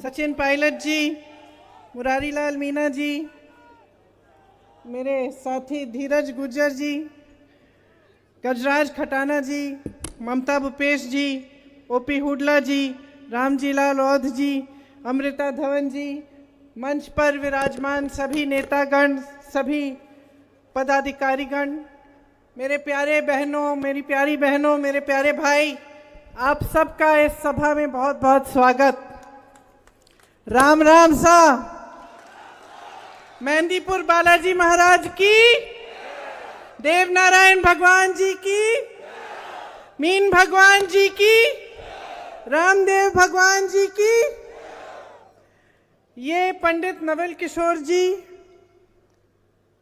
सचिन पायलट जी, मुरारी लाल मीणा जी, मेरे साथी धीरज गुर्जर जी, गजराज खटाना जी, ममता भूपेश जी, ओपी हुडला जी, रामजी लाल औध जी, अमृता धवन जी, मंच पर विराजमान सभी नेतागण, सभी पदाधिकारीगण, मेरे प्यारे बहनों, मेरी प्यारी बहनों, मेरे प्यारे भाई, आप सबका इस सभा में बहुत बहुत स्वागत। राम राम सा। मेहंदीपुर बालाजी महाराज की, देवनारायण भगवान जी की, मीन भगवान जी की, रामदेव भगवान जी की। ये पंडित नवल किशोर जी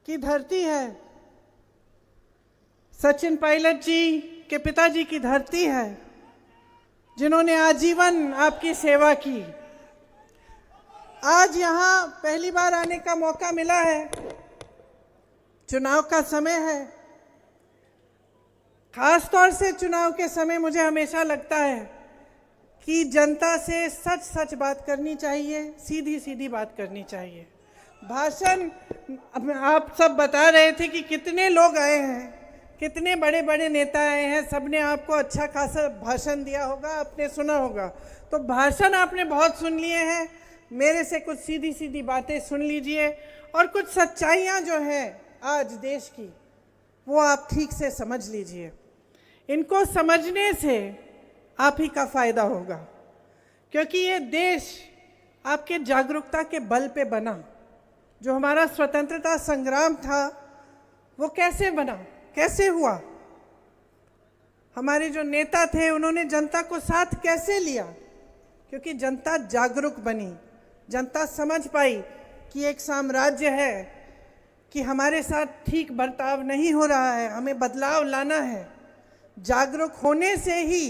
की धरती है, सचिन पायलट जी के पिताजी की धरती है, जिन्होंने आजीवन आपकी सेवा की। आज यहाँ पहली बार आने का मौका मिला है, चुनाव का समय है। खास तौर से चुनाव के समय मुझे हमेशा लगता है कि जनता से सच सच बात करनी चाहिए, सीधी सीधी बात करनी चाहिए। भाषण आप सब बता रहे थे कि कितने लोग आए हैं, कितने बड़े बड़े नेता आए हैं, सबने आपको अच्छा खासा भाषण दिया होगा, आपने सुना होगा। तो भाषण आपने बहुत सुन लिए हैं, मेरे से कुछ सीधी सीधी बातें सुन लीजिए और कुछ सच्चाइयाँ जो हैं आज देश की, वो आप ठीक से समझ लीजिए। इनको समझने से आप ही का फायदा होगा, क्योंकि ये देश आपके जागरूकता के बल पे बना। जो हमारा स्वतंत्रता संग्राम था वो कैसे बना, कैसे हुआ? हमारे जो नेता थे उन्होंने जनता को साथ कैसे लिया? क्योंकि जनता जागरूक बनी, जनता समझ पाई कि एक साम्राज्य है, कि हमारे साथ ठीक बर्ताव नहीं हो रहा है, हमें बदलाव लाना है। जागरूक होने से ही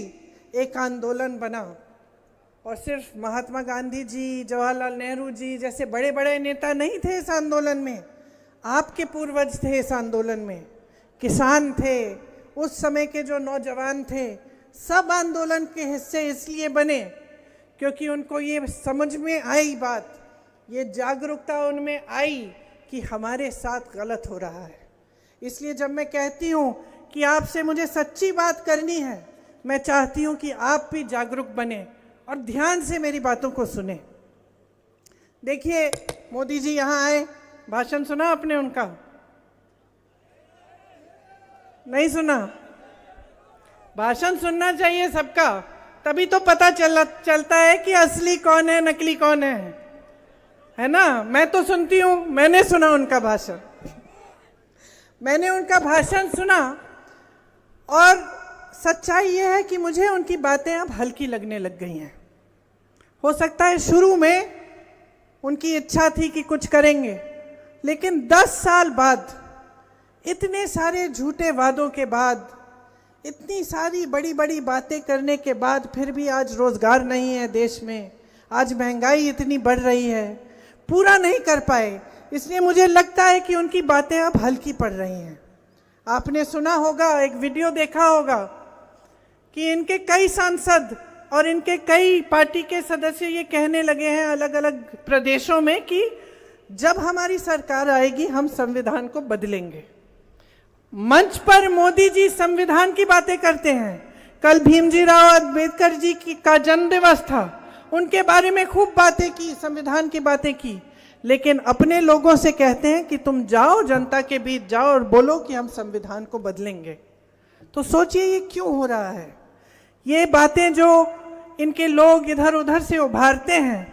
एक आंदोलन बना। और सिर्फ महात्मा गांधी जी, जवाहरलाल नेहरू जी जैसे बड़े बड़े नेता नहीं थे इस आंदोलन में, आपके पूर्वज थे इस आंदोलन में, किसान थे, उस समय के जो नौजवान थे, सब आंदोलन के हिस्से इसलिए बने क्योंकि उनको ये समझ में आई बात, ये जागरूकता उनमें आई कि हमारे साथ गलत हो रहा है। इसलिए जब मैं कहती हूँ कि आपसे मुझे सच्ची बात करनी है, मैं चाहती हूँ कि आप भी जागरूक बने और ध्यान से मेरी बातों को सुने। देखिए, मोदी जी यहाँ आए, भाषण सुना आपने उनका? नहीं सुना? भाषण सुनना चाहिए सबका, तभी तो पता चलता है कि असली कौन है, नकली कौन है ना? मैं तो सुनती हूँ, मैंने सुना उनका भाषण, मैंने उनका भाषण सुना और सच्चाई ये है कि मुझे उनकी बातें अब हल्की लगने लग गई हैं। हो सकता है शुरू में उनकी इच्छा थी कि कुछ करेंगे, लेकिन 10 साल बाद, इतने सारे झूठे वादों के बाद, इतनी सारी बड़ी बड़ी बातें करने के बाद फिर भी आज रोजगार नहीं है देश में, आज महंगाई इतनी बढ़ रही है, पूरा नहीं कर पाए। इसलिए मुझे लगता है कि उनकी बातें अब हल्की पड़ रही हैं। आपने सुना होगा, एक वीडियो देखा होगा कि इनके कई सांसद और इनके कई पार्टी के सदस्य ये कहने लगे हैं अलग अलग प्रदेशों में कि जब हमारी सरकार आएगी हम संविधान को बदलेंगे। मंच पर मोदी जी संविधान की बातें करते हैं। कल भीमजी राव अम्बेडकर जी का जन्म दिवस था, उनके बारे में खूब बातें की, संविधान की बातें की, लेकिन अपने लोगों से कहते हैं कि तुम जाओ, जनता के बीच जाओ और बोलो कि हम संविधान को बदलेंगे। तो सोचिए ये क्यों हो रहा है? ये बातें जो इनके लोग इधर उधर से उभारते हैं,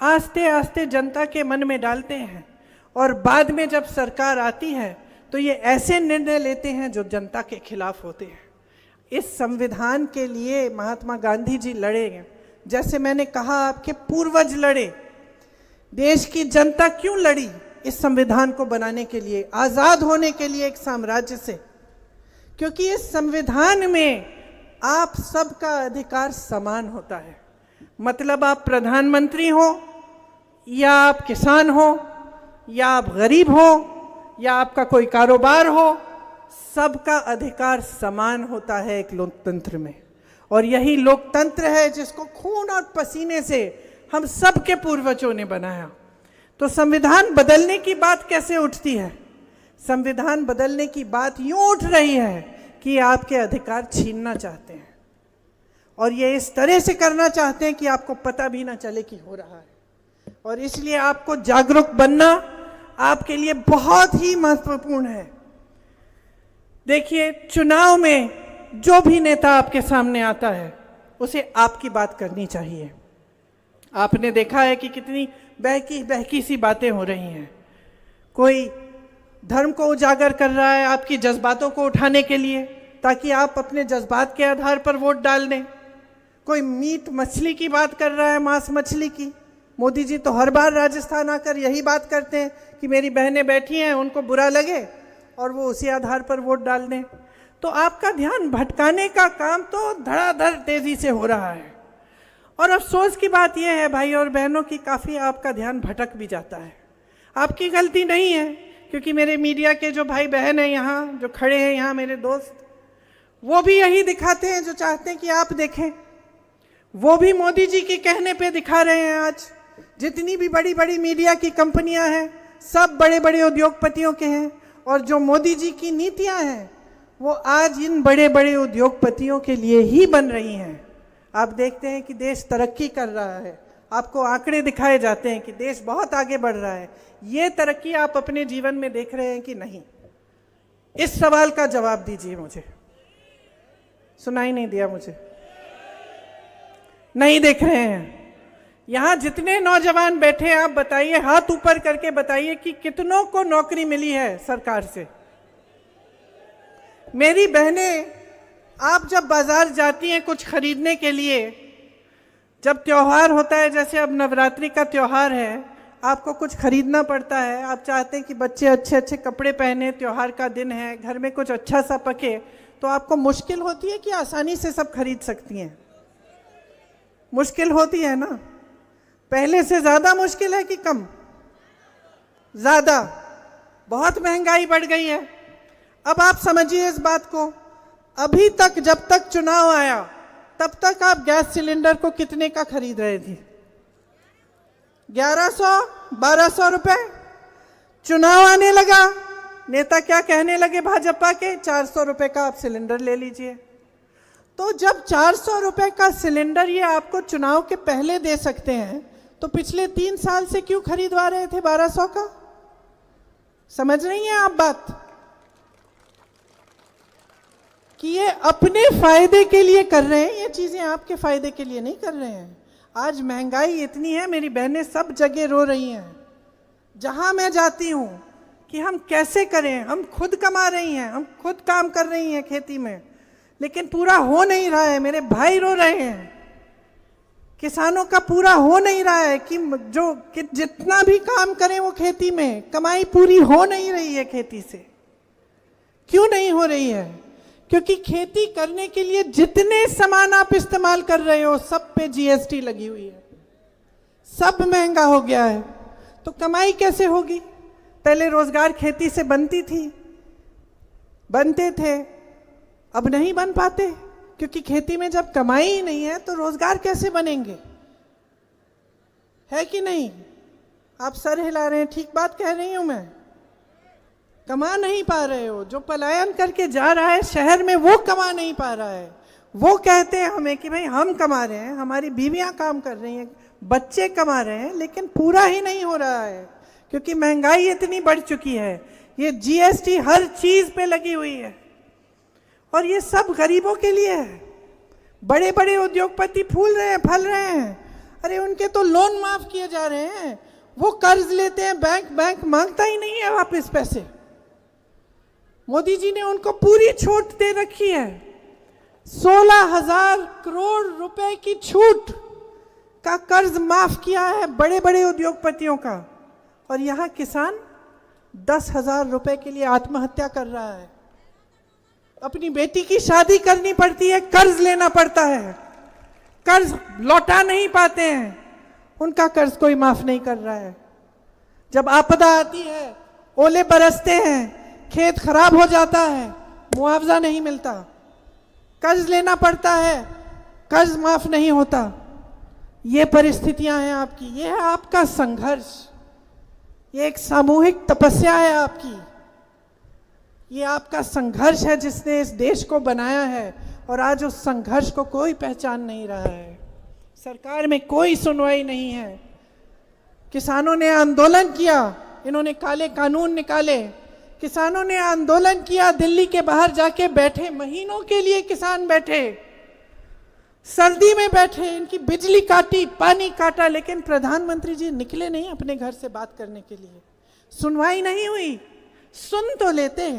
आस्ते आस्ते जनता के मन में डालते हैं, और बाद में जब सरकार आती है तो ये ऐसे निर्णय लेते हैं जो जनता के खिलाफ होते हैं। इस संविधान के लिए महात्मा गांधी जी लड़े, जैसे मैंने कहा आपके पूर्वज लड़े। देश की जनता क्यों लड़ी इस संविधान को बनाने के लिए, आजाद होने के लिए एक साम्राज्य से? क्योंकि इस संविधान में आप सबका अधिकार समान होता है। मतलब आप प्रधानमंत्री हो या आप किसान हो या आप गरीब हो या आपका कोई कारोबार हो, सबका अधिकार समान होता है एक लोकतंत्र में। और यही लोकतंत्र है जिसको खून और पसीने से हम सब के पूर्वजों ने बनाया। तो संविधान बदलने की बात कैसे उठती है? संविधान बदलने की बात यूं उठ रही है कि आपके अधिकार छीनना चाहते हैं, और ये इस तरह से करना चाहते हैं कि आपको पता भी ना चले कि हो रहा है। और इसलिए आपको जागरूक बनना आपके लिए बहुत ही महत्वपूर्ण है। देखिए, चुनाव में जो भी नेता आपके सामने आता है उसे आपकी बात करनी चाहिए। आपने देखा है कि कितनी बहकी बहकी सी बातें हो रही हैं। कोई धर्म को उजागर कर रहा है आपकी जज्बातों को उठाने के लिए, ताकि आप अपने जज्बात के आधार पर वोट डाल दें। कोई मीट मछली की बात कर रहा है, मांस मछली की। मोदी जी तो हर बार राजस्थान आकर यही बात करते हैं कि मेरी बहनें बैठी हैं, उनको बुरा लगे और वो उसी आधार पर वोट डाल दें। तो आपका ध्यान भटकाने का काम तो धड़ाधड़ तेजी से हो रहा है। और अफसोस की बात यह है भाई और बहनों की, काफ़ी आपका ध्यान भटक भी जाता है। आपकी गलती नहीं है, क्योंकि मेरे मीडिया के जो भाई बहन हैं यहाँ जो खड़े हैं, यहाँ मेरे दोस्त, वो भी यही दिखाते हैं जो चाहते हैं कि आप देखें। वो भी मोदी जी के कहने पे दिखा रहे हैं। आज जितनी भी बड़ी बड़ी मीडिया की कंपनियां हैं, सब बड़े बड़े उद्योगपतियों के हैं, और जो मोदी जी की नीतियां हैं वो आज इन बड़े बड़े उद्योगपतियों के लिए ही बन रही हैं। आप देखते हैं कि देश तरक्की कर रहा है, आपको आंकड़े दिखाए जाते हैं कि देश बहुत आगे बढ़ रहा है। ये तरक्की आप अपने जीवन में देख रहे हैं कि नहीं? इस सवाल का जवाब दीजिए मुझे। सुनाई नहीं दिया मुझे? नहीं देख रहे हैं? यहाँ जितने नौजवान बैठे हैं, आप बताइए, हाथ ऊपर करके बताइए कि कितनों को नौकरी मिली है सरकार से। मेरी बहनें, आप जब बाजार जाती हैं कुछ खरीदने के लिए, जब त्योहार होता है, जैसे अब नवरात्रि का त्योहार है, आपको कुछ खरीदना पड़ता है। आप चाहते हैं कि बच्चे अच्छे अच्छे कपड़े पहने, त्योहार का दिन है, घर में कुछ अच्छा सा पके, तो आपको मुश्किल होती है कि आसानी से सब खरीद सकती हैं? मुश्किल होती है ना? पहले से ज़्यादा मुश्किल है कि कम? ज़्यादा। बहुत महंगाई बढ़ गई है। अब आप समझिए इस बात को, अभी तक जब तक चुनाव आया तब तक आप गैस सिलेंडर को कितने का खरीद रहे थे? 1100-1200 रुपए। चुनाव आने लगा, नेता क्या कहने लगे भाजपा के? 400 रुपए का आप सिलेंडर ले लीजिए। तो जब 400 रुपए का सिलेंडर ये आपको चुनाव के पहले दे सकते हैं, तो पिछले 3 साल से क्यों खरीदवा रहे थे 1200 का? समझ रही हैं आप बात? कि ये अपने फायदे के लिए कर रहे हैं, ये चीजें आपके फायदे के लिए नहीं कर रहे हैं। आज महंगाई इतनी है, मेरी बहनें सब जगह रो रही हैं। जहां मैं जाती हूं कि हम कैसे करें, हम खुद कमा रही हैं, हम खुद काम कर रही हैं खेती में, लेकिन पूरा हो नहीं रहा है। मेरे भाई रो रहे हैं, किसानों का पूरा हो नहीं रहा है कि जितना भी काम करें वो खेती में, कमाई पूरी हो नहीं रही है खेती से। क्यों नहीं हो रही है? क्योंकि खेती करने के लिए जितने सामान आप इस्तेमाल कर रहे हो सब पे जीएसटी लगी हुई है, सब महंगा हो गया है। तो कमाई कैसे होगी? पहले रोजगार खेती से बनते थे, अब नहीं बन पाते, क्योंकि खेती में जब कमाई ही नहीं है तो रोजगार कैसे बनेंगे? है कि नहीं? आप सर हिला रहे हैं, ठीक बात कह रही हूं मैं? कमा नहीं पा रहे हो। जो पलायन करके जा रहा है शहर में, वो कमा नहीं पा रहा है। वो कहते हैं हमें कि भाई हम कमा रहे हैं, हमारी बीवियां काम कर रही हैं, बच्चे कमा रहे हैं, लेकिन पूरा ही नहीं हो रहा है, क्योंकि महंगाई इतनी बढ़ चुकी है। ये जीएसटी हर चीज पे लगी हुई है, और ये सब गरीबों के लिए है। बड़े बड़े उद्योगपति फूल रहे हैं, फल रहे हैं। अरे उनके तो लोन माफ किए जा रहे हैं, वो कर्ज लेते हैं, बैंक मांगता ही नहीं है वापस पैसे। मोदी जी ने उनको पूरी छूट दे रखी है, 16,000 करोड़ रुपए की छूट का कर्ज माफ किया है बड़े बड़े उद्योगपतियों का। और यहाँ किसान 10,000 रुपए के लिए आत्महत्या कर रहा है। अपनी बेटी की शादी करनी पड़ती है, कर्ज लेना पड़ता है, कर्ज लौटा नहीं पाते हैं, उनका कर्ज कोई माफ नहीं कर रहा है। जब आपदा आती है, ओले बरसते हैं, खेत खराब हो जाता है, मुआवजा नहीं मिलता, कर्ज लेना पड़ता है, कर्ज माफ नहीं होता। ये परिस्थितियां हैं आपकी, ये है आपका संघर्ष, ये एक सामूहिक तपस्या है आपकी, ये आपका संघर्ष है जिसने इस देश को बनाया है। और आज उस संघर्ष को कोई पहचान नहीं रहा है, सरकार में कोई सुनवाई नहीं है। किसानों ने आंदोलन किया, इन्होंने काले कानून निकाले, किसानों ने आंदोलन किया, दिल्ली के बाहर जाके बैठे, महीनों के लिए किसान बैठे, सर्दी में बैठे, इनकी बिजली काटी, पानी काटा, लेकिन प्रधानमंत्री जी निकले नहीं अपने घर से बात करने के लिए। सुनवाई नहीं हुई। सुन तो लेते,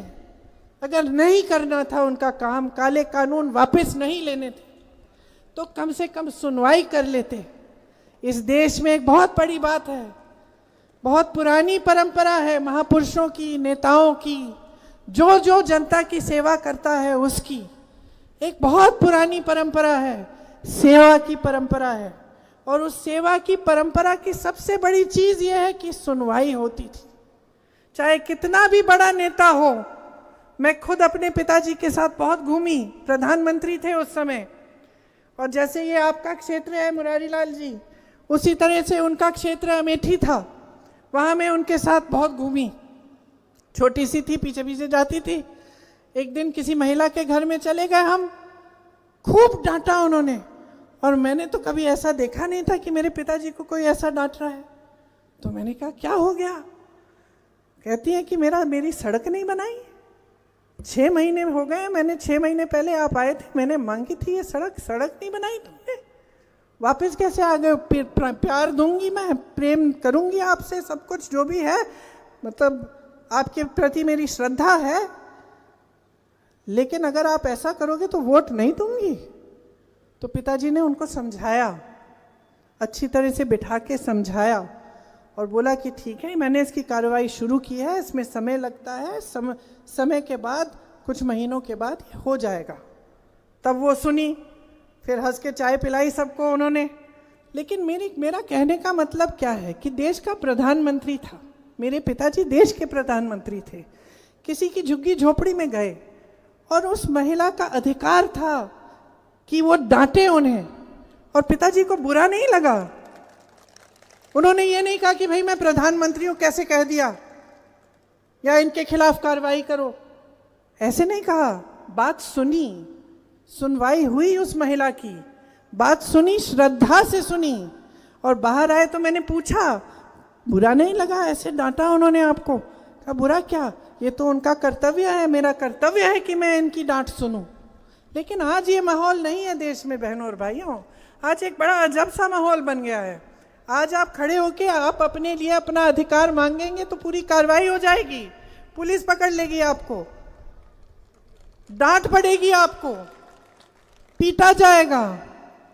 अगर नहीं करना था उनका काम, काले कानून वापस नहीं लेने थे, तो कम से कम सुनवाई कर लेते। इस देश में एक बहुत बड़ी बात है, बहुत पुरानी परंपरा है महापुरुषों की, नेताओं की, जो जो जनता की सेवा करता है उसकी एक बहुत पुरानी परंपरा है, सेवा की परंपरा है। और उस सेवा की परंपरा की सबसे बड़ी चीज यह है कि सुनवाई होती थी, चाहे कितना भी बड़ा नेता हो। मैं खुद अपने पिताजी के साथ बहुत घूमी, प्रधानमंत्री थे उस समय, और जैसे ये आपका क्षेत्र है मुरारी लाल जी, उसी तरह से उनका क्षेत्र अमेठी था, वहाँ मैं उनके साथ बहुत घूमी। छोटी सी थी, पीछे पीछे जाती थी। एक दिन किसी महिला के घर में चले गए हम, खूब डांटा उन्होंने, और मैंने तो कभी ऐसा देखा नहीं था कि मेरे पिताजी को कोई ऐसा डांट रहा है। तो मैंने कहा क्या हो गया? कहती है कि मेरी सड़क नहीं बनाई। 6 महीने हो गए, मैंने 6 महीने पहले आप आए थे, मैंने मांगी थी ये सड़क नहीं बनाई तुमने, वापस कैसे आ गए? प्यार दूंगी मैं, प्रेम करूंगी आपसे, सब कुछ जो भी है, मतलब आपके प्रति मेरी श्रद्धा है, लेकिन अगर आप ऐसा करोगे तो वोट नहीं दूंगी। तो पिताजी ने उनको समझाया, अच्छी तरह से बिठा के समझाया, और बोला कि ठीक है, मैंने इसकी कार्रवाई शुरू की है, इसमें समय लगता है, समय के बाद, कुछ महीनों के बाद हो जाएगा। तब वो सुनी, फिर हंस के चाय पिलाई सबको उन्होंने। लेकिन मेरा कहने का मतलब क्या है कि देश का प्रधानमंत्री था, मेरे पिताजी देश के प्रधानमंत्री थे, किसी की झुग्गी झोपड़ी में गए, और उस महिला का अधिकार था कि वो डांटे उन्हें, और पिताजी को बुरा नहीं लगा। उन्होंने ये नहीं कहा कि भाई मैं प्रधानमंत्री हूं, कैसे कह दिया, या इनके खिलाफ कार्रवाई करो, ऐसे नहीं कहा। बात सुनी, सुनवाई हुई, उस महिला की बात सुनी, श्रद्धा से सुनी, और बाहर आए तो मैंने पूछा, बुरा नहीं लगा ऐसे डांटा उन्होंने आपको? कहा बुरा क्या, ये तो उनका कर्तव्य है, मेरा कर्तव्य है कि मैं इनकी डांट सुनूं। लेकिन आज ये माहौल नहीं है देश में बहनों और भाइयों, आज एक बड़ा अजब सा माहौल बन गया है। आज आप खड़े होके आप अपने लिए अपना अधिकार मांगेंगे तो पूरी कार्रवाई हो जाएगी, पुलिस पकड़ लेगी आपको, डांट पड़ेगी आपको, पीटा जाएगा।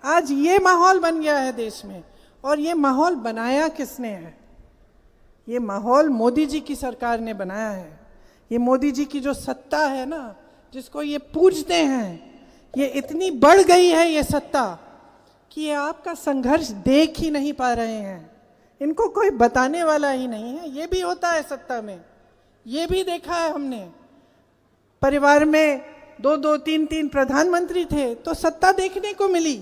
आज ये माहौल बन गया है देश में, और ये माहौल बनाया किसने है? ये माहौल मोदी जी की सरकार ने बनाया है। ये मोदी जी की जो सत्ता है ना, जिसको ये पूजते हैं, ये इतनी बढ़ गई है ये सत्ता कि ये आपका संघर्ष देख ही नहीं पा रहे हैं, इनको कोई बताने वाला ही नहीं है। ये भी होता है सत्ता में, ये भी देखा है हमने। परिवार में 2-2, 3-3 प्रधानमंत्री थे तो सत्ता देखने को मिली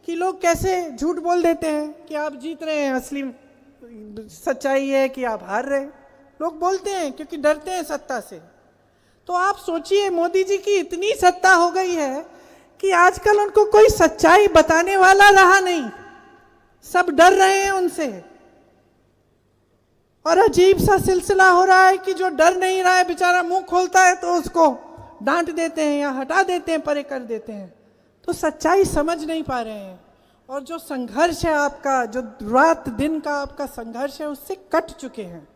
कि लोग कैसे झूठ बोल देते हैं कि आप जीत रहे हैं, असली सच्चाई है कि आप हार रहे हैं। लोग बोलते हैं क्योंकि डरते हैं सत्ता से। तो आप सोचिए, मोदी जी की इतनी सत्ता हो गई है कि आजकल उनको कोई सच्चाई बताने वाला रहा नहीं, सब डर रहे हैं उनसे। और अजीब सा सिलसिला हो रहा है कि जो डर नहीं रहा है बेचारा मुंह खोलता है तो उसको डांट देते हैं या हटा देते हैं, परे कर देते हैं। तो सच्चाई समझ नहीं पा रहे हैं, और जो संघर्ष है आपका, जो रात दिन का आपका संघर्ष है, उससे कट चुके हैं,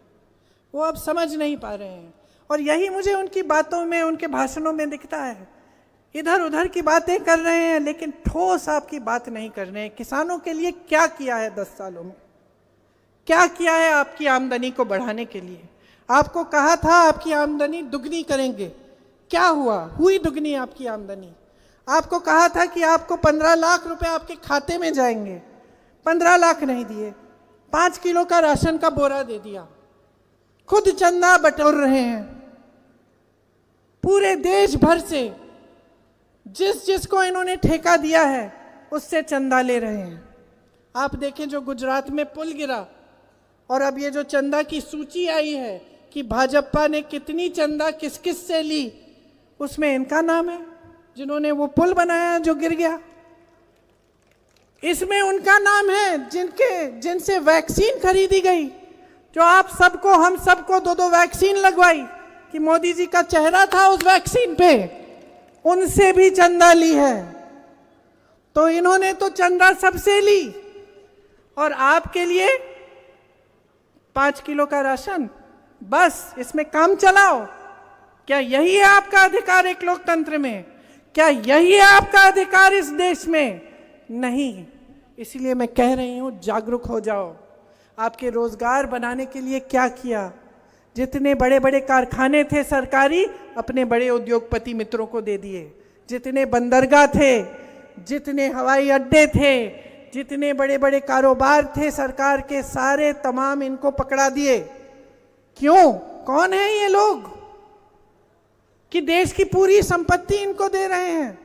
वो अब समझ नहीं पा रहे हैं। और यही मुझे उनकी बातों में, उनके भाषणों में दिखता है। इधर उधर की बातें कर रहे हैं लेकिन ठोस आपकी बात नहीं कर रहे हैं। किसानों के लिए क्या किया है 10 सालों में, क्या किया है आपकी आमदनी को बढ़ाने के लिए? आपको कहा था आपकी आमदनी दुगनी करेंगे, क्या हुआ? हुई दुगनी आपकी आमदनी। आपको कहा था कि आपको 15 लाख रुपए आपके खाते में जाएंगे, 15 लाख नहीं दिए, 5 किलो का राशन का बोरा दे दिया, खुद चंदा बटोर रहे हैं पूरे देश भर से, जिसको इन्होंने ठेका दिया है उससे चंदा ले रहे हैं। आप देखें जो गुजरात में पुल गिरा, और अब ये जो चंदा की सूची आई है कि भाजपा ने कितनी चंदा किस किस से ली, उसमें इनका नाम है, जिन्होंने वो पुल बनाया जो गिर गया। इसमें उनका नाम है जिनसे वैक्सीन खरीदी गई, जो आप सबको हम सबको 2-2 वैक्सीन लगवाई, कि मोदी जी का चेहरा था उस वैक्सीन पे, उनसे भी चंदा ली है। तो इन्होंने तो चंदा सबसे ली, और आपके लिए 5 किलो का राशन, बस इसमें काम चलाओ। क्या यही है आपका अधिकार एक लोकतंत्र में? क्या यही है आपका अधिकार इस देश में? नहीं। इसलिए मैं कह रही हूं, जागरूक हो जाओ। आपके रोजगार बनाने के लिए क्या किया? जितने बड़े बड़े कारखाने थे सरकारी, अपने बड़े उद्योगपति मित्रों को दे दिए। जितने बंदरगाह थे, जितने हवाई अड्डे थे, जितने बड़े बड़े कारोबार थे सरकार के, सारे तमाम इनको पकड़ा दिए। क्यों? कौन है ये लोग कि देश की पूरी संपत्ति इनको दे रहे हैं?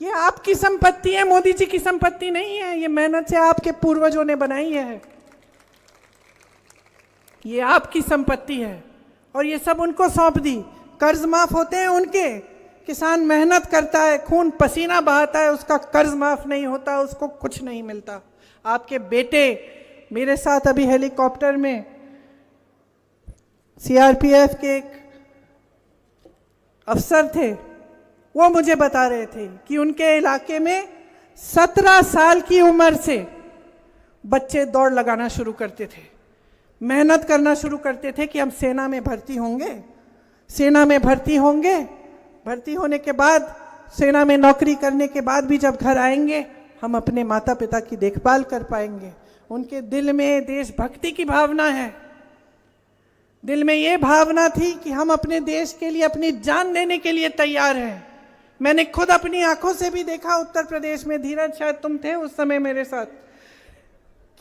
ये आपकी संपत्ति है, मोदी जी की संपत्ति नहीं है। ये मेहनत से आपके पूर्वजों ने बनाई है, ये आपकी संपत्ति है, और ये सब उनको सौंप दी। कर्ज माफ होते हैं उनके, किसान मेहनत करता है, खून पसीना बहाता है, उसका कर्ज माफ नहीं होता, उसको कुछ नहीं मिलता। आपके बेटे मेरे साथ अभी हेलीकॉप्टर में सीआरपीएफ के एक अफसर थे, वो मुझे बता रहे थे कि उनके इलाके में 17 साल की उम्र से बच्चे दौड़ लगाना शुरू करते थे, मेहनत करना शुरू करते थे कि हम सेना में भर्ती होंगे, सेना में भर्ती होंगे, भर्ती होने के बाद सेना में नौकरी करने के बाद भी जब घर आएंगे हम अपने माता पिता की देखभाल कर पाएंगे। उनके दिल में देशभक्ति की भावना है, दिल में ये भावना थी कि हम अपने देश के लिए अपनी जान देने के लिए तैयार हैं। मैंने खुद अपनी आंखों से भी देखा उत्तर प्रदेश में, धीरज शायद तुम थे उस समय मेरे साथ,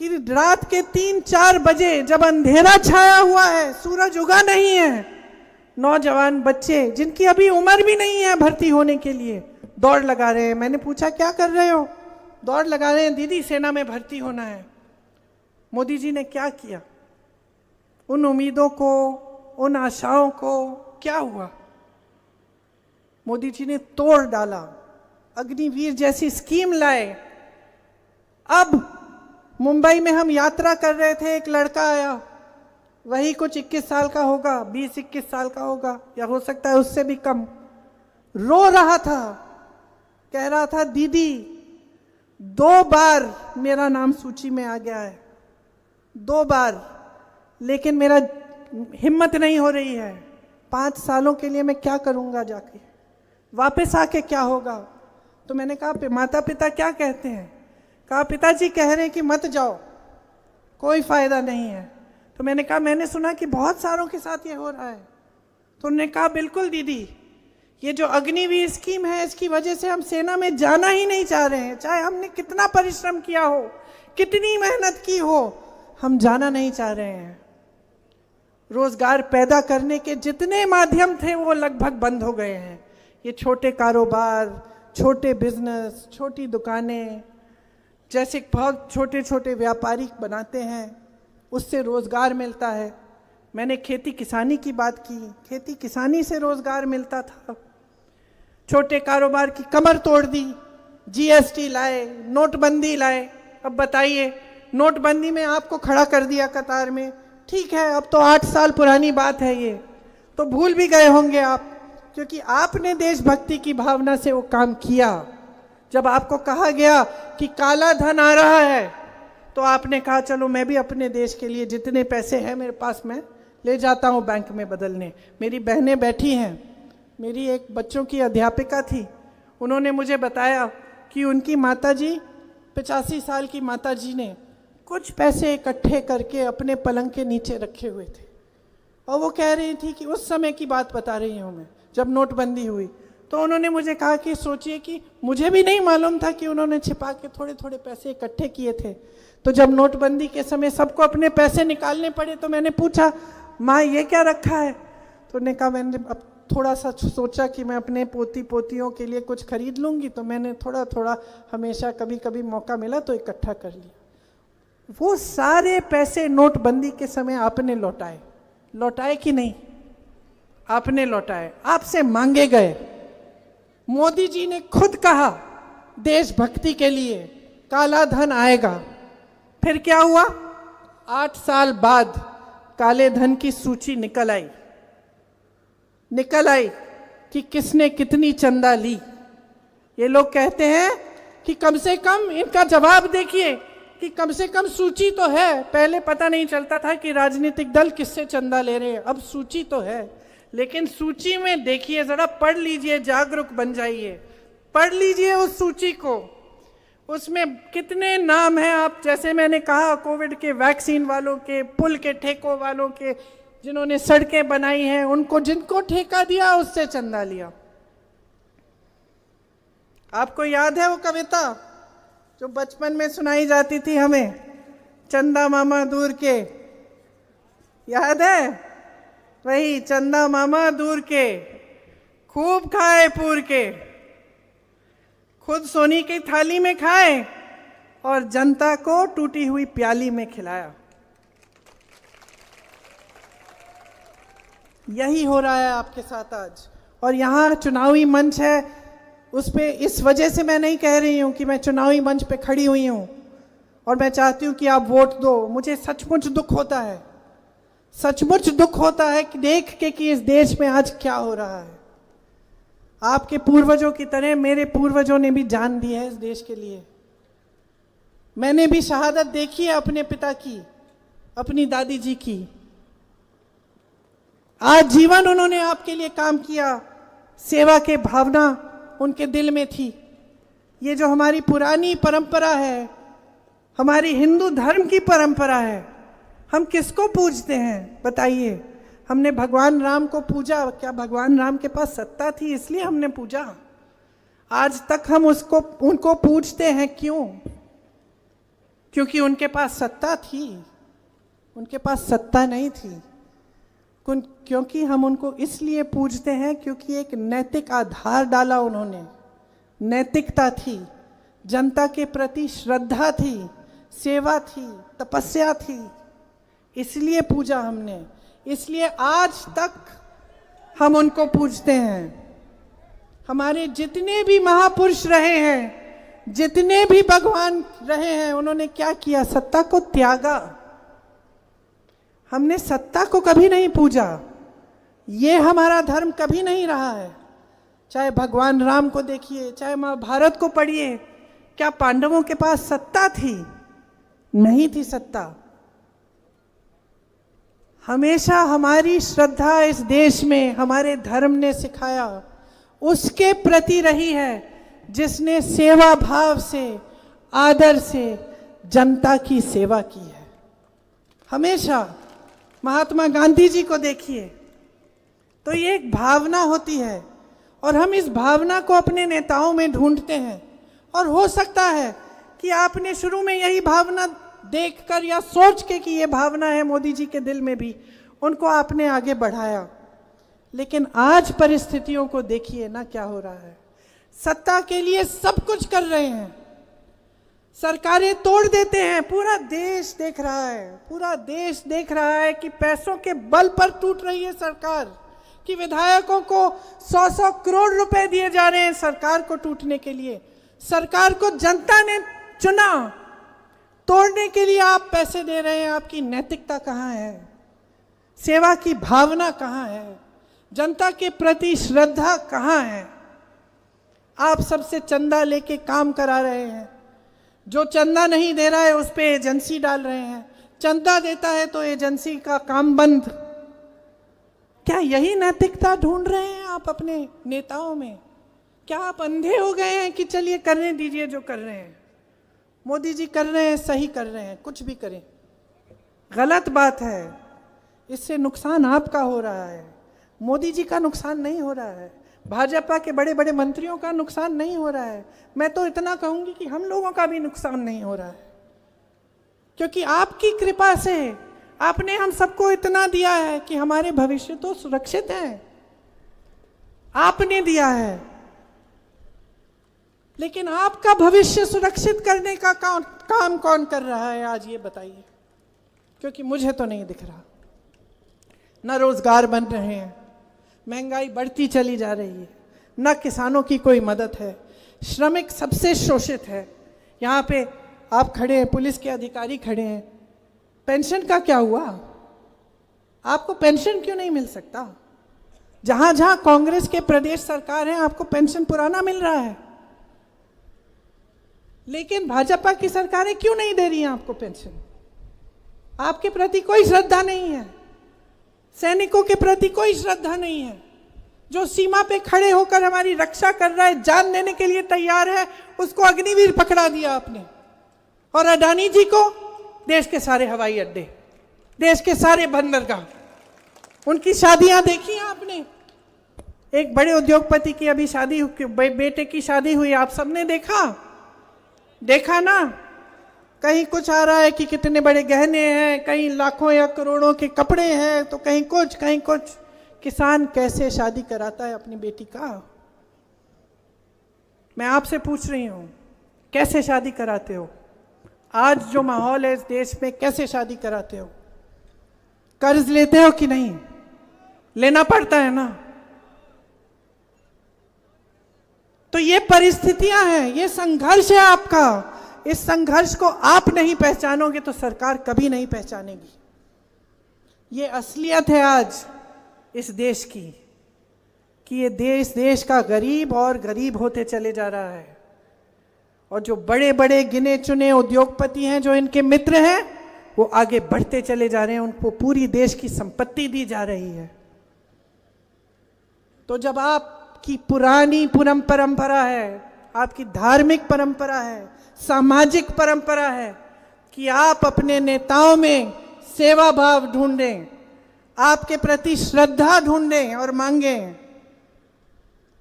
कि रात के 3-4 बजे जब अंधेरा छाया हुआ है, सूरज उगा नहीं है, नौजवान बच्चे जिनकी अभी उम्र भी नहीं है भर्ती होने के लिए, दौड़ लगा रहे हैं। मैंने पूछा क्या कर रहे हो? दौड़ लगा रहे हैं, दीदी सेना में भर्ती होना है। मोदी जी ने क्या किया? उन उम्मीदों को, उन आशाओं को क्या हुआ? मोदी जी ने तोड़ डाला। अग्निवीर जैसी स्कीम लाए। अब मुंबई में हम यात्रा कर रहे थे, एक लड़का आया, वही कुछ 21 साल का होगा, 20-21 साल का होगा, या हो सकता है उससे भी कम। रो रहा था, कह रहा था दीदी 2 बार मेरा नाम सूची में आ गया है, 2 बार, लेकिन मेरा हिम्मत नहीं हो रही है। 5 सालों के लिए मैं क्या करूंगा, जाके वापस आके क्या होगा? तो मैंने कहा माता पिता क्या कहते हैं? कहा पिताजी कह रहे हैं कि मत जाओ, कोई फायदा नहीं है। तो मैंने कहा मैंने सुना कि बहुत सारों के साथ ये हो रहा है। तो उन्होंने कहा बिल्कुल दीदी, ये जो अग्निवीर स्कीम है इसकी वजह से हम सेना में जाना ही नहीं चाह रहे हैं, चाहे हमने कितना परिश्रम किया हो, कितनी मेहनत की हो, हम जाना नहीं चाह रहे हैं। रोजगार पैदा करने के जितने माध्यम थे वो लगभग बंद हो गए हैं। ये छोटे कारोबार, छोटे बिजनेस, छोटी दुकानें, जैसे बहुत छोटे छोटे व्यापारी बनाते हैं, उससे रोजगार मिलता है। मैंने खेती किसानी की बात की, खेती किसानी से रोजगार मिलता था। छोटे कारोबार की कमर तोड़ दी, जीएसटी लाए, नोटबंदी लाए। अब बताइए, नोटबंदी में आपको खड़ा कर दिया कतार में, ठीक है अब तो 8 साल पुरानी बात है, ये तो भूल भी गए होंगे आप, क्योंकि आपने देशभक्ति की भावना से वो काम किया। जब आपको कहा गया कि काला धन आ रहा है, तो आपने कहा चलो मैं भी अपने देश के लिए जितने पैसे हैं मेरे पास मैं ले जाता हूँ बैंक में बदलने। मेरी बहनें बैठी हैं, मेरी एक बच्चों की अध्यापिका थी, उन्होंने मुझे बताया कि उनकी माताजी 85 साल की माताजी ने कुछ पैसे इकट्ठे करके अपने पलंग के नीचे रखे हुए थे, और वो कह रही थी कि उस समय की बात बता रही हूँ मैं, जब नोटबंदी हुई। तो उन्होंने मुझे कहा कि सोचिए कि मुझे भी नहीं मालूम था कि उन्होंने छिपा के थोड़े थोड़े पैसे इकट्ठे किए थे। तो जब नोटबंदी के समय सबको अपने पैसे निकालने पड़े, तो मैंने पूछा माँ ये क्या रखा है? तो उन्होंने कहा मैंने अब थोड़ा सा सोचा कि मैं अपने पोती पोतियों के लिए कुछ खरीद लूँगी, तो मैंने थोड़ा थोड़ा हमेशा कभी कभी मौका मिला तो इकट्ठा कर लिया। वो सारे पैसे नोटबंदी के समय आपने लौटाए, लौटाए कि नहीं? आपने लौटाए, आपसे मांगे गए। मोदी जी ने खुद कहा देशभक्ति के लिए काला धन आएगा। फिर क्या हुआ? 8 साल बाद काले धन की सूची निकल आई कि किसने कितनी चंदा ली। ये लोग कहते हैं कि कम से कम, इनका जवाब देखिए, कि कम से कम सूची तो है। पहले पता नहीं चलता था कि राजनीतिक दल किससे चंदा ले रहे हैं, अब सूची तो है। लेकिन सूची में देखिए, जरा पढ़ लीजिए, जागरूक बन जाइए, पढ़ लीजिए उस सूची को। उसमें कितने नाम हैं। आप, जैसे मैंने कहा, कोविड के वैक्सीन वालों के, पुल के ठेकों वालों के, जिन्होंने सड़कें बनाई हैं, उनको, जिनको ठेका दिया उससे चंदा लिया। आपको याद है वो कविता जो बचपन में सुनाई जाती थी हमें, चंदा मामा दूर के? याद है? वही चंदा मामा दूर के, खूब खाए पूर के, खुद सोनी की थाली में खाए और जनता को टूटी हुई प्याली में खिलाया। यही हो रहा है आपके साथ आज। और यहाँ चुनावी मंच है, उस पे, इस वजह से मैं नहीं कह रही हूँ कि मैं चुनावी मंच पे खड़ी हुई हूँ और मैं चाहती हूँ कि आप वोट दो। मुझे सचमुच दुख होता है, सचमुच दुख होता है कि देख के कि इस देश में आज क्या हो रहा है। आपके पूर्वजों की तरह मेरे पूर्वजों ने भी जान दी है इस देश के लिए। मैंने भी शहादत देखी है अपने पिता की, अपनी दादी जी की। आज जीवन उन्होंने आपके लिए काम किया, सेवा के भावना उनके दिल में थी। ये जो हमारी पुरानी परंपरा है, हमारी हिंदू धर्म की परंपरा है, हम किसको पूजते हैं बताइए? हमने भगवान राम को पूजा, क्या भगवान राम के पास सत्ता थी इसलिए हमने पूजा? आज तक हम उनको पूजते हैं, क्यों? क्योंकि उनके पास सत्ता थी? उनके पास सत्ता नहीं थी। क्योंकि हम उनको इसलिए पूजते हैं क्योंकि एक नैतिक आधार डाला उन्होंने, नैतिकता थी, जनता के प्रति श्रद्धा थी, सेवा थी, तपस्या थी, इसलिए पूजा हमने। इसलिए आज तक हम उनको पूजते हैं। हमारे जितने भी महापुरुष रहे हैं, जितने भी भगवान रहे हैं, उन्होंने क्या किया? सत्ता को त्यागा। हमने सत्ता को कभी नहीं पूजा। ये हमारा धर्म कभी नहीं रहा है। चाहे भगवान राम को देखिए, चाहे महाभारत को पढ़िए, क्या पांडवों के पास सत्ता थी? नहीं थी सत्ता। हमेशा हमारी श्रद्धा इस देश में, हमारे धर्म ने सिखाया, उसके प्रति रही है जिसने सेवा भाव से, आदर से जनता की सेवा की है। हमेशा महात्मा गांधी जी को देखिए, तो ये एक भावना होती है और हम इस भावना को अपने नेताओं में ढूंढते हैं। और हो सकता है कि आपने शुरू में यही भावना देखकर या सोच के कि ये भावना है मोदी जी के दिल में भी, उनको आपने आगे बढ़ाया। लेकिन आज परिस्थितियों को देखिए ना, क्या हो रहा है। सत्ता के लिए सब कुछ कर रहे हैं, सरकारें तोड़ देते हैं। पूरा देश देख रहा है, पूरा देश देख रहा है कि पैसों के बल पर टूट रही है सरकार, कि विधायकों को 100-100 करोड़ रुपए दिए जा रहे हैं सरकार को टूटने के लिए। सरकार को जनता ने चुना, तोड़ने के लिए आप पैसे दे रहे हैं। आपकी नैतिकता कहाँ है? सेवा की भावना कहाँ है? जनता के प्रति श्रद्धा कहाँ है? आप सबसे चंदा लेके काम करा रहे हैं। जो चंदा नहीं दे रहा है उस पर एजेंसी डाल रहे हैं, चंदा देता है तो एजेंसी का काम बंद। क्या यही नैतिकता ढूंढ रहे हैं आप अपने नेताओं में? क्या आप अंधे हो गए हैं कि चलिए करने दीजिए जो कर रहे हैं? मोदी जी कर रहे हैं, सही कर रहे हैं, कुछ भी करें, गलत बात है। इससे नुकसान आपका हो रहा है, मोदी जी का नुकसान नहीं हो रहा है, भाजपा के बड़े बड़े मंत्रियों का नुकसान नहीं हो रहा है। मैं तो इतना कहूंगी कि हम लोगों का भी नुकसान नहीं हो रहा है, क्योंकि आपकी कृपा से आपने हम सबको इतना दिया है कि हमारे भविष्य तो सुरक्षित है। आपने दिया है, लेकिन आपका भविष्य सुरक्षित करने का काम कौन कर रहा है आज, ये बताइए, क्योंकि मुझे तो नहीं दिख रहा। न रोजगार बन रहे हैं, महंगाई बढ़ती चली जा रही है, न किसानों की कोई मदद है, श्रमिक सबसे शोषित है। यहाँ पे आप खड़े हैं, पुलिस के अधिकारी खड़े हैं, पेंशन का क्या हुआ? आपको पेंशन क्यों नहीं मिल सकता? जहां जहां कांग्रेस के प्रदेश सरकार है, आपको पेंशन पुराना मिल रहा है, लेकिन भाजपा की सरकारें क्यों नहीं दे रही हैं आपको पेंशन? आपके प्रति कोई श्रद्धा नहीं है, सैनिकों के प्रति कोई श्रद्धा नहीं है। जो सीमा पे खड़े होकर हमारी रक्षा कर रहा है, जान देने के लिए तैयार है, उसको अग्निवीर पकड़ा दिया आपने। और अडानी जी को देश के सारे हवाई अड्डे, देश के सारे बंदरगाह, उनकी शादियां देखी हैं आपने? एक बड़े उद्योगपति की अभी शादी, बेटे की शादी हुई, आप सबने देखा ना? कहीं कुछ आ रहा है कि कितने बड़े गहने हैं, कहीं लाखों या करोड़ों के कपड़े हैं, तो कहीं कुछ। किसान कैसे शादी कराता है अपनी बेटी का? मैं आपसे पूछ रही हूं, कैसे शादी कराते हो? आज जो माहौल है इस देश में, कैसे शादी कराते हो? कर्ज लेते हो कि नहीं? लेना पड़ता है ना। तो ये परिस्थितियां हैं, ये संघर्ष है आपका। इस संघर्ष को आप नहीं पहचानोगे तो सरकार कभी नहीं पहचानेगी। ये असलियत है आज इस देश की, कि ये देश का गरीब और गरीब होते चले जा रहा है। और जो बड़े बड़े गिने चुने उद्योगपति हैं, जो इनके मित्र हैं, वो आगे बढ़ते चले जा रहे हैं, उनको पूरी देश की संपत्ति दी जा रही है। तो जब आपकी पुरानी परंपरा है, आपकी धार्मिक परंपरा है, सामाजिक परंपरा है कि आप अपने नेताओं में सेवा भाव ढूंढें, आपके प्रति श्रद्धा ढूंढें और मांगें,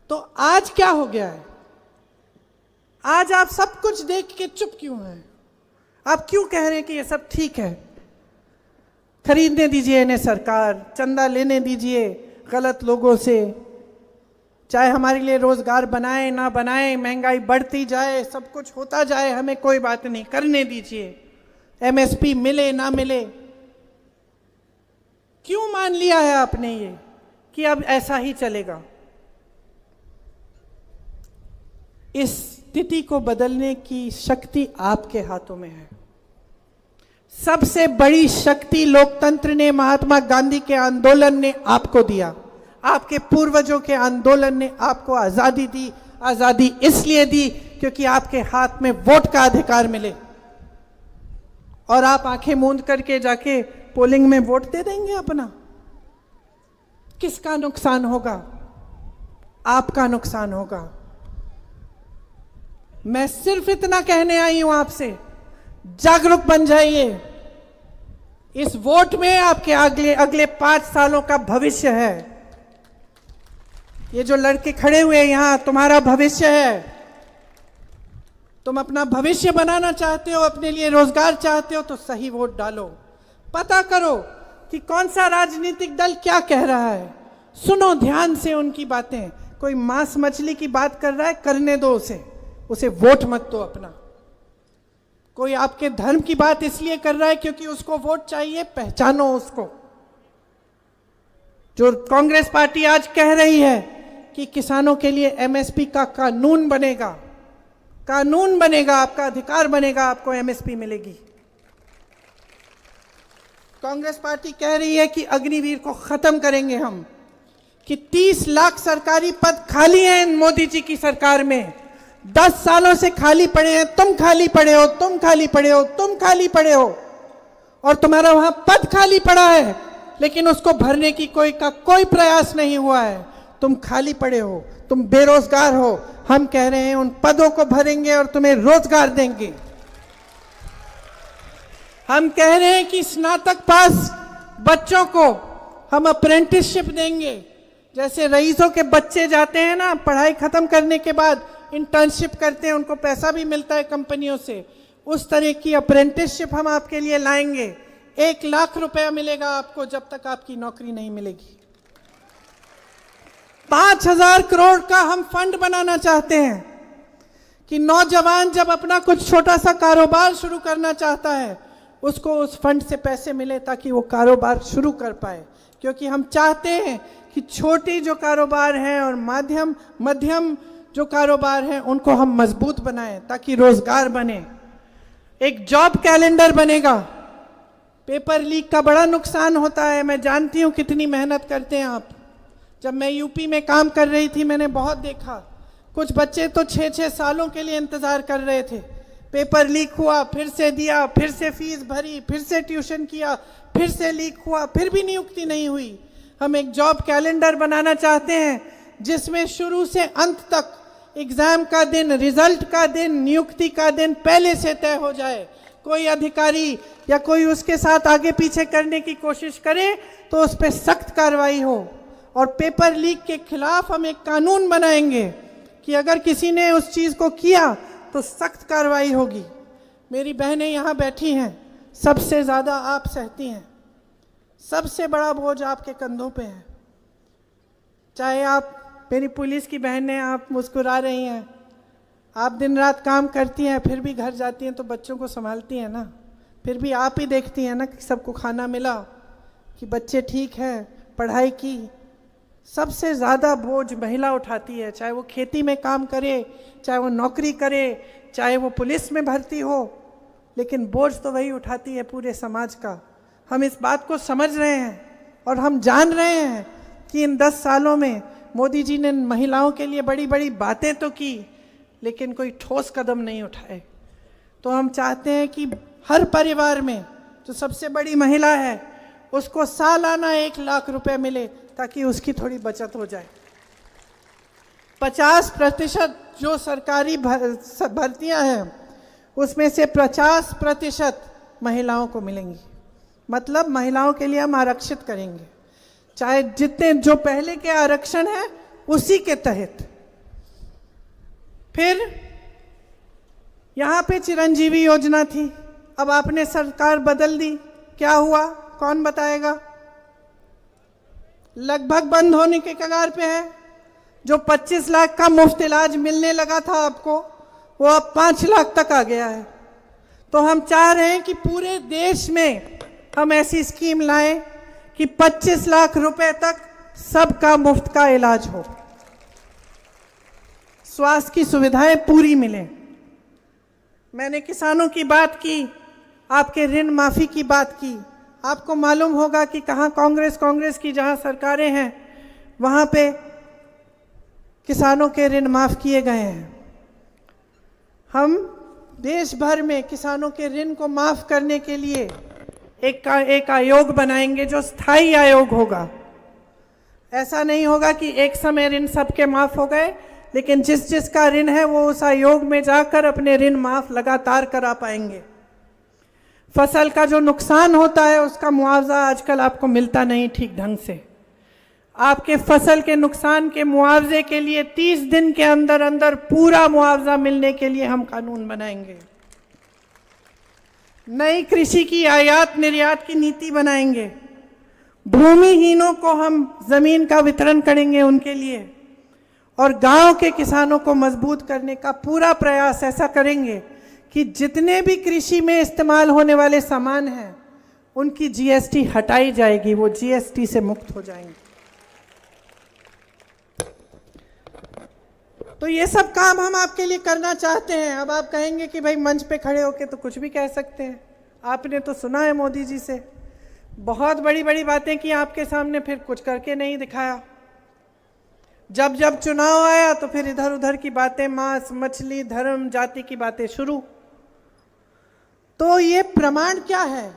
तो आज क्या हो गया है? आज आप सब कुछ देख के चुप क्यों हैं? आप क्यों कह रहे हैं कि ये सब ठीक है? खरीदने दीजिए इन्हें सरकार, चंदा लेने दीजिए गलत लोगों से, चाहे हमारे लिए रोजगार बनाए ना बनाए, महंगाई बढ़ती जाए, सब कुछ होता जाए, हमें कोई बात नहीं, करने दीजिए, एमएसपी मिले ना मिले। क्यों मान लिया है आपने ये कि अब ऐसा ही चलेगा? इस स्थिति को बदलने की शक्ति आपके हाथों में है। सबसे बड़ी शक्ति लोकतंत्र ने, महात्मा गांधी के आंदोलन ने आपको दिया। आपके पूर्वजों के आंदोलन ने आपको आजादी दी। आजादी इसलिए दी क्योंकि आपके हाथ में वोट का अधिकार मिले, और आप आंखें मूंद करके जाके पोलिंग में वोट दे देंगे अपना। किसका नुकसान होगा? आपका नुकसान होगा। मैं सिर्फ इतना कहने आई हूं आपसे, जागरूक बन जाइए। इस वोट में आपके अगले 5 सालों का भविष्य है। ये जो लड़के खड़े हुए हैं यहां, तुम्हारा भविष्य है। तुम अपना भविष्य बनाना चाहते हो, अपने लिए रोजगार चाहते हो, तो सही वोट डालो। पता करो कि कौन सा राजनीतिक दल क्या कह रहा है, सुनो ध्यान से उनकी बातें। कोई मांस मछली की बात कर रहा है, करने दो उसे वोट मत दो अपना। कोई आपके धर्म की बात इसलिए कर रहा है क्योंकि उसको वोट चाहिए, पहचानो उसको। जो कांग्रेस पार्टी आज कह रही है कि किसानों के लिए एमएसपी का कानून बनेगा, आपका अधिकार बनेगा, आपको एमएसपी मिलेगी। कांग्रेस पार्टी कह रही है कि अग्निवीर को खत्म करेंगे हम, कि 30 लाख सरकारी पद खाली हैं मोदी जी की सरकार में। 10 सालों से खाली पड़े हैं, तुम खाली पड़े हो, तुम खाली पड़े हो, तुम खाली पड़े हो, और तुम्हारा वहां पद खाली पड़ा है, लेकिन उसको भरने की कोई प्रयास नहीं हुआ है। तुम खाली पड़े हो, तुम बेरोजगार हो। हम कह रहे हैं उन पदों को भरेंगे और तुम्हें रोजगार देंगे। हम कह रहे हैं कि स्नातक पास बच्चों को हम अप्रेंटिसशिप देंगे। जैसे रईसों के बच्चे जाते हैं ना, पढ़ाई खत्म करने के बाद इंटर्नशिप करते हैं, उनको पैसा भी मिलता है कंपनियों से, उस तरह की अप्रेंटिसशिप हम आपके लिए लाएंगे। 1 लाख रुपया मिलेगा आपको जब तक आपकी नौकरी नहीं मिलेगी। 5000 करोड़ का हम फंड बनाना चाहते हैं कि नौजवान जब अपना कुछ छोटा सा कारोबार शुरू करना चाहता है, उसको उस फंड से पैसे मिले ताकि वो कारोबार शुरू कर पाए। क्योंकि हम चाहते हैं कि छोटी जो कारोबार हैं और मध्यम जो कारोबार हैं उनको हम मजबूत बनाएं ताकि रोजगार बने। एक जॉब कैलेंडर बनेगा। पेपर लीक का बड़ा नुकसान होता है, मैं जानती हूँ कितनी मेहनत करते हैं आप। जब मैं यूपी में काम कर रही थी मैंने बहुत देखा, कुछ बच्चे तो 6-6 सालों के लिए इंतज़ार कर रहे थे। पेपर लीक हुआ, फिर से दिया, फिर से फीस भरी, फिर से ट्यूशन किया, फिर से लीक हुआ, फिर भी नियुक्ति नहीं हुई। हम एक जॉब कैलेंडर बनाना चाहते हैं जिसमें शुरू से अंत तक एग्ज़ाम का दिन, रिजल्ट का दिन, नियुक्ति का दिन पहले से तय हो जाए। कोई अधिकारी या कोई उसके साथ आगे पीछे करने की कोशिश करे तो उस पर सख्त कार्रवाई हो। और पेपर लीक के खिलाफ हम एक कानून बनाएंगे कि अगर किसी ने उस चीज़ को किया तो सख्त कार्रवाई होगी। मेरी बहनें यहाँ बैठी हैं, सबसे ज़्यादा आप सहती हैं, सबसे बड़ा बोझ आपके कंधों पे है। चाहे आप मेरी पुलिस की बहनें, आप मुस्कुरा रही हैं, आप दिन रात काम करती हैं, फिर भी घर जाती हैं तो बच्चों को संभालती हैं ना, फिर भी आप ही देखती हैं ना कि सबको खाना मिला, कि बच्चे ठीक हैं, पढ़ाई की। सबसे ज़्यादा बोझ महिला उठाती है, चाहे वो खेती में काम करे, चाहे वो नौकरी करे, चाहे वो पुलिस में भर्ती हो, लेकिन बोझ तो वही उठाती है पूरे समाज का। हम इस बात को समझ रहे हैं और हम जान रहे हैं कि इन 10 सालों में मोदी जी ने महिलाओं के लिए बड़ी बड़ी बातें तो की, लेकिन कोई ठोस कदम नहीं उठाए। तो हम चाहते हैं कि हर परिवार में जो सबसे बड़ी महिला है उसको सालाना 1 लाख रुपए मिले ताकि उसकी थोड़ी बचत हो जाए। 50% जो सरकारी भर्तियां हैं उसमें से 50% महिलाओं को मिलेंगी। मतलब महिलाओं के लिए हम आरक्षित करेंगे, चाहे जितने जो पहले के आरक्षण है उसी के तहत। फिर यहाँ पे चिरंजीवी योजना थी, अब आपने सरकार बदल दी, क्या हुआ कौन बताएगा? लगभग बंद होने के कगार पे है। जो 25 लाख का मुफ्त इलाज मिलने लगा था आपको, वो अब 5 लाख तक आ गया है। तो हम चाह रहे हैं कि पूरे देश में हम ऐसी स्कीम लाएं कि 25 लाख रुपए तक सबका मुफ्त का इलाज हो, स्वास्थ्य की सुविधाएं पूरी मिलें। मैंने किसानों की बात की, आपके ऋण माफी की बात की। आपको मालूम होगा कि कहाँ कांग्रेस की जहाँ सरकारें हैं वहाँ पे किसानों के ऋण माफ किए गए हैं। हम देश भर में किसानों के ऋण को माफ करने के लिए एक आयोग बनाएंगे जो स्थायी आयोग होगा। ऐसा नहीं होगा कि एक समय ऋण सबके माफ हो गए, लेकिन जिसका ऋण है वो उस आयोग में जाकर अपने ऋण माफ लगातार करा पाएंगे। फसल का जो नुकसान होता है उसका मुआवजा आजकल आपको मिलता नहीं ठीक ढंग से। आपके फसल के नुकसान के मुआवजे के लिए 30 दिन के अंदर अंदर पूरा मुआवजा मिलने के लिए हम कानून बनाएंगे। नई कृषि की आयात निर्यात की नीति बनाएंगे। भूमिहीनों को हम जमीन का वितरण करेंगे उनके लिए, और गांव के किसानों को मजबूत करने का पूरा प्रयास ऐसा करेंगे कि जितने भी कृषि में इस्तेमाल होने वाले सामान हैं उनकी जीएसटी हटाई जाएगी, वो जीएसटी से मुक्त हो जाएंगे। तो ये सब काम हम आपके लिए करना चाहते हैं। अब आप कहेंगे कि भाई मंच पे खड़े होके तो कुछ भी कह सकते हैं, आपने तो सुना है मोदी जी से बहुत बड़ी बड़ी बातें की आपके सामने, फिर कुछ करके नहीं दिखाया। जब जब चुनाव आया तो फिर इधर उधर की बातें, मांस मछली धर्म जाति की बातें शुरू। तो ये प्रमाण क्या है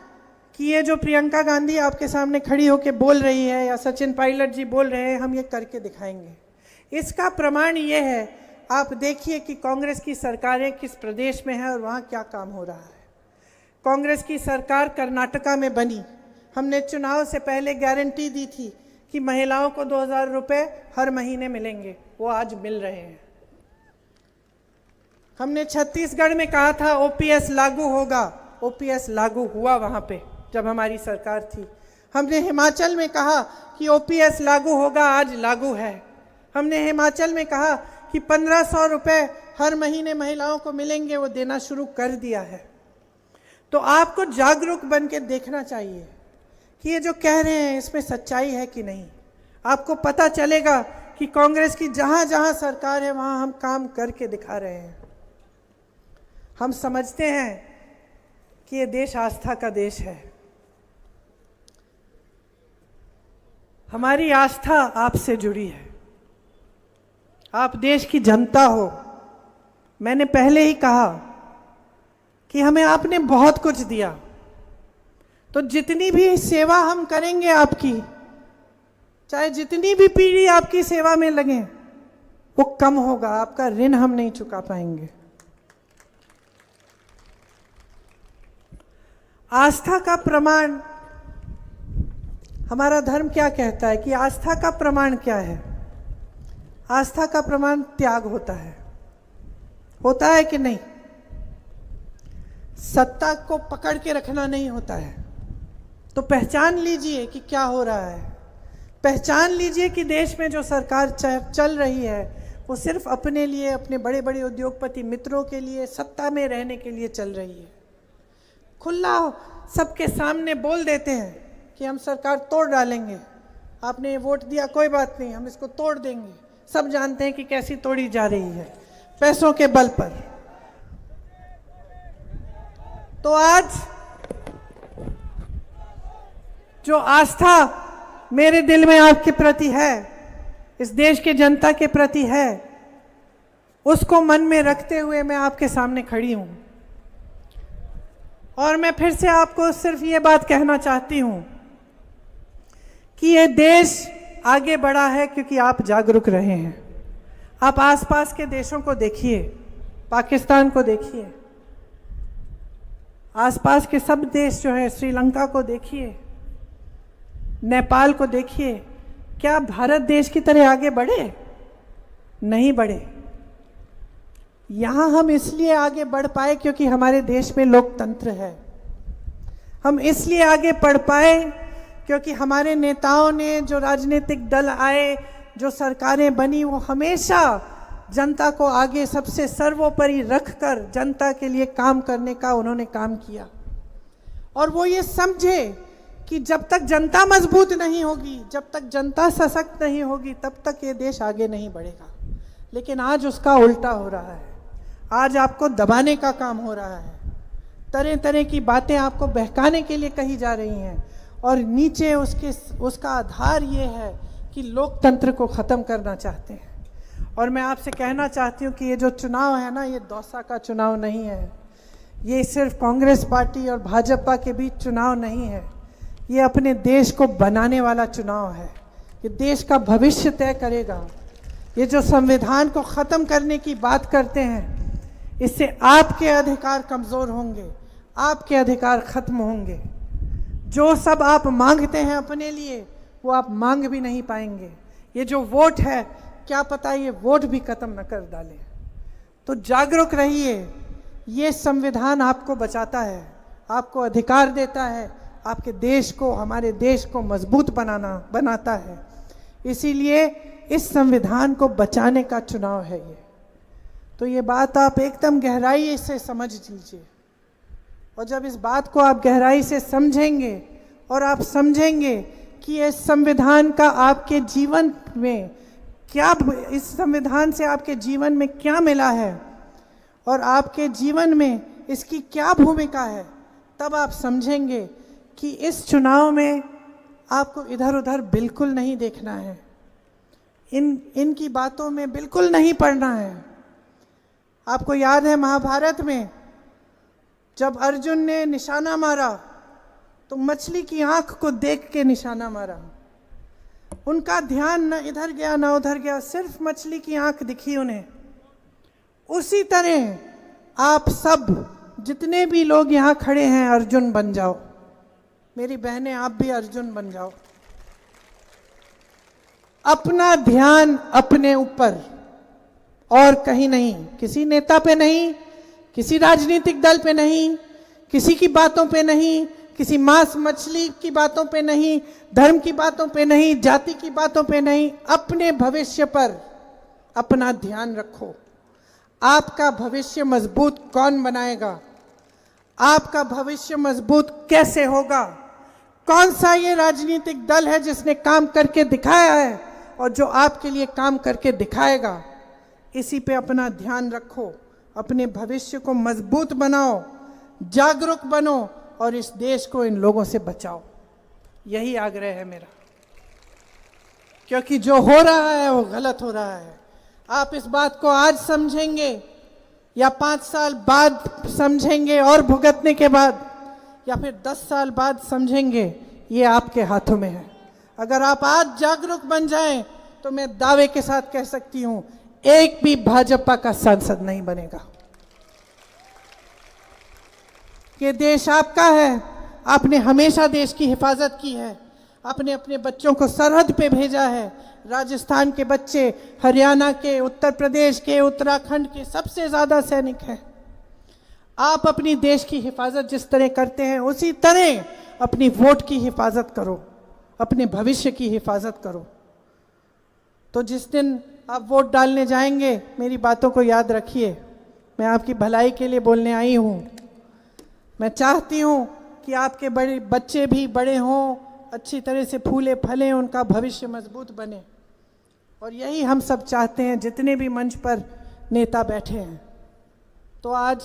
कि ये जो प्रियंका गांधी आपके सामने खड़ी होके बोल रही है या सचिन पायलट जी बोल रहे हैं, हम ये करके दिखाएंगे। इसका प्रमाण ये है, आप देखिए कि कांग्रेस की सरकारें किस प्रदेश में है और वहाँ क्या काम हो रहा है। कांग्रेस की सरकार कर्नाटका में बनी, हमने चुनाव से पहले गारंटी दी थी कि महिलाओं को 2000 रुपये हर महीने मिलेंगे, वो आज मिल रहे हैं। हमने छत्तीसगढ़ में कहा था ओपीएस लागू होगा, ओपीएस लागू हुआ वहाँ पे जब हमारी सरकार थी। हमने हिमाचल में कहा कि ओपीएस लागू होगा, आज लागू है। हमने हिमाचल में कहा कि 1500 रुपए हर महीने महिलाओं को मिलेंगे, वो देना शुरू कर दिया है। तो आपको जागरूक बन के देखना चाहिए कि ये जो कह रहे हैं इसमें सच्चाई है कि नहीं। आपको पता चलेगा कि कांग्रेस की जहां जहां सरकार है वहां हम काम करके दिखा रहे हैं। हम समझते हैं कि ये देश आस्था का देश है। हमारी आस्था आपसे जुड़ी है। आप देश की जनता हो। मैंने पहले ही कहा कि हमें आपने बहुत कुछ दिया, तो जितनी भी सेवा हम करेंगे आपकी, चाहे जितनी भी पीढ़ी आपकी सेवा में लगे, वो कम होगा। आपका ऋण हम नहीं चुका पाएंगे। आस्था का प्रमाण, हमारा धर्म क्या कहता है कि आस्था का प्रमाण क्या है? आस्था का प्रमाण त्याग होता है कि नहीं? सत्ता को पकड़ के रखना नहीं होता है। तो पहचान लीजिए कि क्या हो रहा है। पहचान लीजिए कि देश में जो सरकार चल रही है वो सिर्फ अपने लिए, अपने बड़े बड़े उद्योगपति मित्रों के लिए, सत्ता में रहने के लिए चल रही है। खुला सबके सामने बोल देते हैं कि हम सरकार तोड़ डालेंगे, आपने वोट दिया कोई बात नहीं, हम इसको तोड़ देंगे। सब जानते हैं कि कैसी तोड़ी जा रही है, पैसों के बल पर। तो आज जो आस्था मेरे दिल में आपके प्रति है, इस देश के जनता के प्रति है, उसको मन में रखते हुए मैं आपके सामने खड़ी हूं। और मैं फिर से आपको सिर्फ ये बात कहना चाहती हूं कि ये देश आगे बढ़ा है क्योंकि आप जागरूक रहे हैं। आप आसपास के देशों को देखिए, पाकिस्तान को देखिए, आसपास के सब देश जो है, श्रीलंका को देखिए, नेपाल को देखिए। क्या भारत देश की तरह आगे बढ़े? नहीं बढ़े। यहाँ हम इसलिए आगे बढ़ पाए क्योंकि हमारे देश में लोकतंत्र है। हम इसलिए आगे बढ़ पाए क्योंकि हमारे नेताओं ने, जो राजनीतिक दल आए, जो सरकारें बनी, वो हमेशा जनता को आगे सबसे सर्वोपरि रखकर जनता के लिए काम करने का उन्होंने काम किया। और वो ये समझे कि जब तक जनता मजबूत नहीं होगी, जब तक जनता सशक्त नहीं होगी, तब तक ये देश आगे नहीं बढ़ेगा। लेकिन आज उसका उल्टा हो रहा है। आज आपको दबाने का काम हो रहा है। तरह तरह की बातें आपको बहकाने के लिए कही जा रही हैं, और नीचे उसका आधार ये है कि लोकतंत्र को ख़त्म करना चाहते हैं। और मैं आपसे कहना चाहती हूँ कि ये जो चुनाव है ना, ये दौसा का चुनाव नहीं है। ये सिर्फ कांग्रेस पार्टी और भाजपा के बीच चुनाव नहीं है। ये अपने देश को बनाने वाला चुनाव है। ये देश का भविष्य तय करेगा। ये जो संविधान को ख़त्म करने की बात करते हैं, इससे आपके अधिकार कमज़ोर होंगे, आपके अधिकार खत्म होंगे। जो सब आप मांगते हैं अपने लिए, वो आप मांग भी नहीं पाएंगे। ये जो वोट है, क्या पता ये वोट भी खत्म न कर डाले। तो जागरूक रहिए। ये संविधान आपको बचाता है, आपको अधिकार देता है, आपके देश को, हमारे देश को मजबूत बनाता है। इसीलिए इस संविधान को बचाने का चुनाव है ये। तो ये बात आप एकदम गहराई से समझ लीजिए। और जब इस बात को आप गहराई से समझेंगे और आप समझेंगे कि इस संविधान का आपके जीवन में क्या, इस संविधान से आपके जीवन में क्या मिला है और आपके जीवन में इसकी क्या भूमिका है, तब आप समझेंगे कि इस चुनाव में आपको इधर उधर बिल्कुल नहीं देखना है। इनकी बातों में बिल्कुल नहीं पड़ना है। आपको याद है महाभारत में जब अर्जुन ने निशाना मारा तो मछली की आंख को देख के निशाना मारा। उनका ध्यान न इधर गया न उधर गया, सिर्फ मछली की आंख दिखी उन्हें। उसी तरह आप सब जितने भी लोग यहाँ खड़े हैं, अर्जुन बन जाओ। मेरी बहनें, आप भी अर्जुन बन जाओ। अपना ध्यान अपने ऊपर और कहीं नहीं, किसी नेता पे नहीं, किसी राजनीतिक दल पे नहीं, किसी की बातों पे नहीं, किसी मांस मछली की बातों पे नहीं, धर्म की बातों पे नहीं, जाति की बातों पे नहीं, अपने भविष्य पर अपना ध्यान रखो। आपका भविष्य मजबूत कौन बनाएगा? आपका भविष्य मजबूत कैसे होगा? कौन सा ये राजनीतिक दल है जिसने काम करके दिखाया है और जो आपके लिए काम करके दिखाएगा? इसी पे अपना ध्यान रखो, अपने भविष्य को मजबूत बनाओ, जागरूक बनो और इस देश को इन लोगों से बचाओ। यही आग्रह है मेरा, क्योंकि जो हो रहा है वो गलत हो रहा है। आप इस बात को आज समझेंगे या 5 साल बाद समझेंगे और भुगतने के बाद, या फिर 10 साल बाद समझेंगे, ये आपके हाथों में है। अगर आप आज जागरूक बन जाएं तो मैं दावे के साथ कह सकती हूं, एक भी भाजपा का सांसद नहीं बनेगा। ये देश आपका है, आपने हमेशा देश की हिफाजत की है, आपने अपने बच्चों को सरहद पे भेजा है। राजस्थान के बच्चे, हरियाणा के, उत्तर प्रदेश के, उत्तराखंड के सबसे ज़्यादा सैनिक हैं। आप अपनी देश की हिफाजत जिस तरह करते हैं उसी तरह अपनी वोट की हिफाजत करो, अपने भविष्य की हिफाजत करो। तो जिस दिन आप वोट डालने जाएंगे, मेरी बातों को याद रखिए। मैं आपकी भलाई के लिए बोलने आई हूँ। मैं चाहती हूँ कि आपके बड़े बच्चे भी बड़े हों, अच्छी तरह से फूले फलें, उनका भविष्य मजबूत बने। और यही हम सब चाहते हैं, जितने भी मंच पर नेता बैठे हैं। तो आज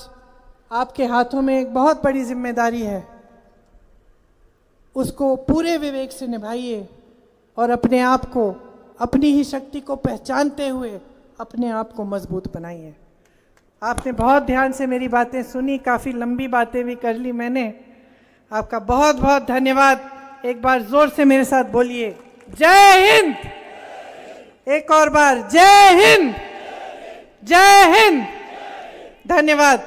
आपके हाथों में एक बहुत बड़ी जिम्मेदारी है, उसको पूरे विवेक से निभाइए और अपने आप को, अपनी ही शक्ति को पहचानते हुए अपने आप को मजबूत बनाइए। आपने बहुत ध्यान से मेरी बातें सुनी, काफ़ी लंबी बातें भी कर ली मैंने। आपका बहुत बहुत धन्यवाद। एक बार जोर से मेरे साथ बोलिए, जय हिंद। एक और बार, जय हिंद, जय हिंद। धन्यवाद।